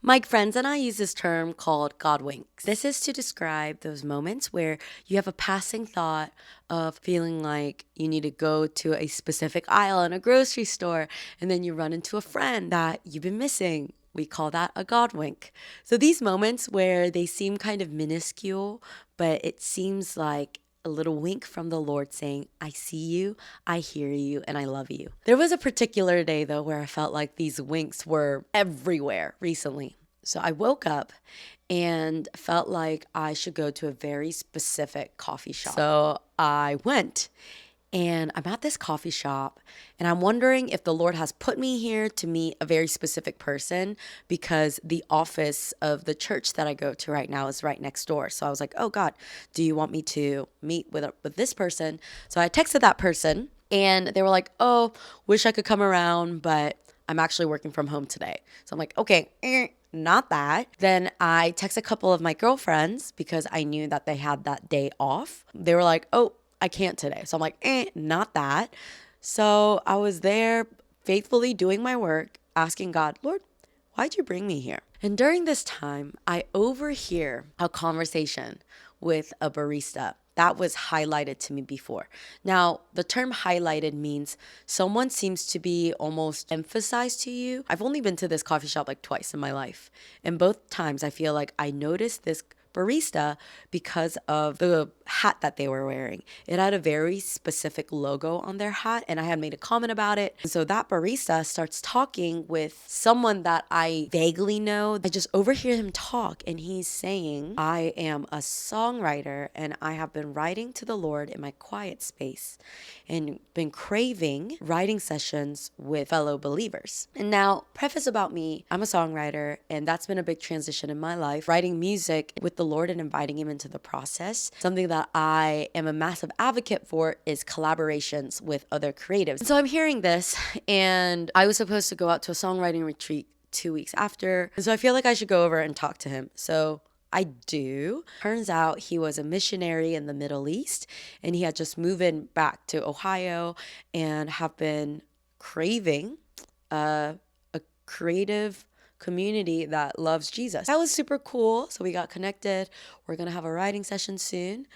My friends and I use this term called God winks. This is to describe those moments where you have a passing thought of feeling like you need to go to a specific aisle in a grocery store, and then you run into a friend that you've been missing. We call that a God wink. So these moments where they seem kind of minuscule, but it seems like a little wink from the Lord saying, I see you, I hear you, and I love you. There was a particular day though where I felt like these winks were everywhere recently. So I woke up and felt like I should go to a very specific coffee shop. So I went and I'm at this coffee shop and I'm wondering if the Lord has put me here to meet a very specific person because the office of the church that I go to right now is right next door. So I was like, oh God, do you want me to meet with this person? So I texted that person and they were like, oh, wish I could come around, but I'm actually working from home today. So I'm like, okay, not that. Then I text a couple of my girlfriends because I knew that they had that day off. They were like, oh, I can't today. So I'm like, not that. So I was there faithfully doing my work, asking God, Lord, why'd you bring me here? And during this time, I overhear a conversation with a barista that was highlighted to me before. Now, the term highlighted means someone seems to be almost emphasized to you. I've only been to this coffee shop like twice in my life. And both times I feel like I noticed this barista because of the hat that they were wearing. It had a very specific logo on their hat, and I had made a comment about it. And so that barista starts talking with someone that I vaguely know. I just overhear him talk, and he's saying, I am a songwriter, and I have been writing to the Lord in my quiet space and been craving writing sessions with fellow believers. And now, preface about me, I'm a songwriter, and that's been a big transition in my life. Writing music with the Lord and inviting Him into the process. Something that I am a massive advocate for is collaborations with other creatives. And so I'm hearing this, and I was supposed to go out to a songwriting retreat 2 weeks after. And so I feel like I should go over and talk to him. So I do. Turns out he was a missionary in the Middle East, and he had just moved in back to Ohio and have been craving a creative community that loves Jesus. That was super cool. So we got connected. We're going to have a writing session soon.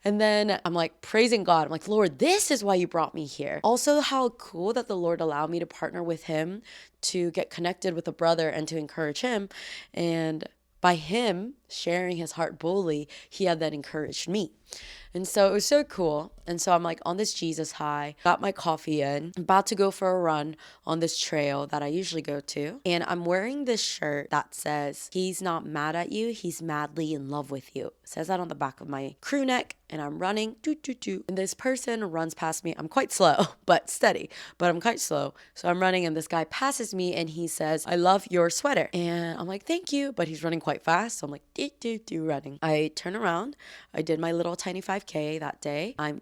And then I'm like praising God. I'm like, Lord, this is why you brought me here. Also, how cool that the Lord allowed me to partner with him to get connected with a brother and to encourage him. And by him sharing his heart boldly, he had then encouraged me. And so it was so cool. And so I'm like on this Jesus high, got my coffee in, about to go for a run on this trail that I usually go to. And I'm wearing this shirt that says, he's not mad at you, he's madly in love with you. It says that on the back of my crew neck. And I'm running, and this person runs past me. I'm quite slow, but steady, but I'm quite slow. So I'm running and this guy passes me and he says, I love your sweater. And I'm like, thank you. But he's running quite fast. So I'm like, running. I turn around. I did my little tiny 5K that day. I'm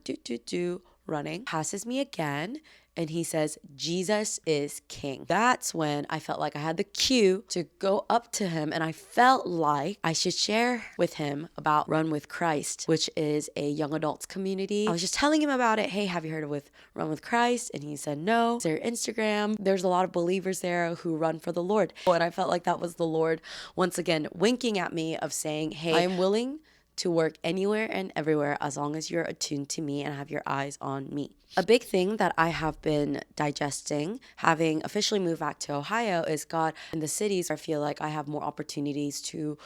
running, passes me again. And he says, Jesus is king. That's when I felt like I had the cue to go up to him. And I felt like I should share with him about Run with Christ, which is a young adults community. I was just telling him about it. Hey, have you heard of Run with Christ? And he said, no. It's their Instagram. There's a lot of believers there who run for the Lord. And I felt like that was the Lord once again winking at me of saying, hey, I am willing to work anywhere and everywhere as long as you're attuned to me and have your eyes on me. A big thing that I have been digesting, having officially moved back to Ohio, is God, in the cities, I feel like I have more opportunities to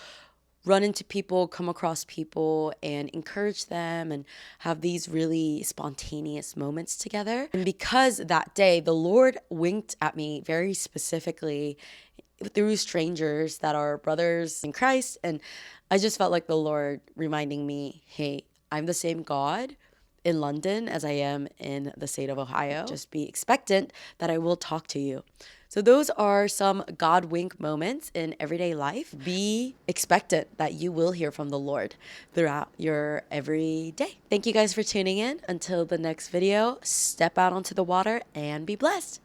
run into people, come across people, and encourage them and have these really spontaneous moments together. And because that day, the Lord winked at me very specifically through strangers that are brothers in Christ. And I just felt like the Lord reminding me, hey, I'm the same God in London as I am in the state of Ohio. Just be expectant that I will talk to you. So those are some God wink moments in everyday life. Be expectant that you will hear from the Lord throughout your everyday. Thank you guys for tuning in. Until the next video, step out onto the water and be blessed.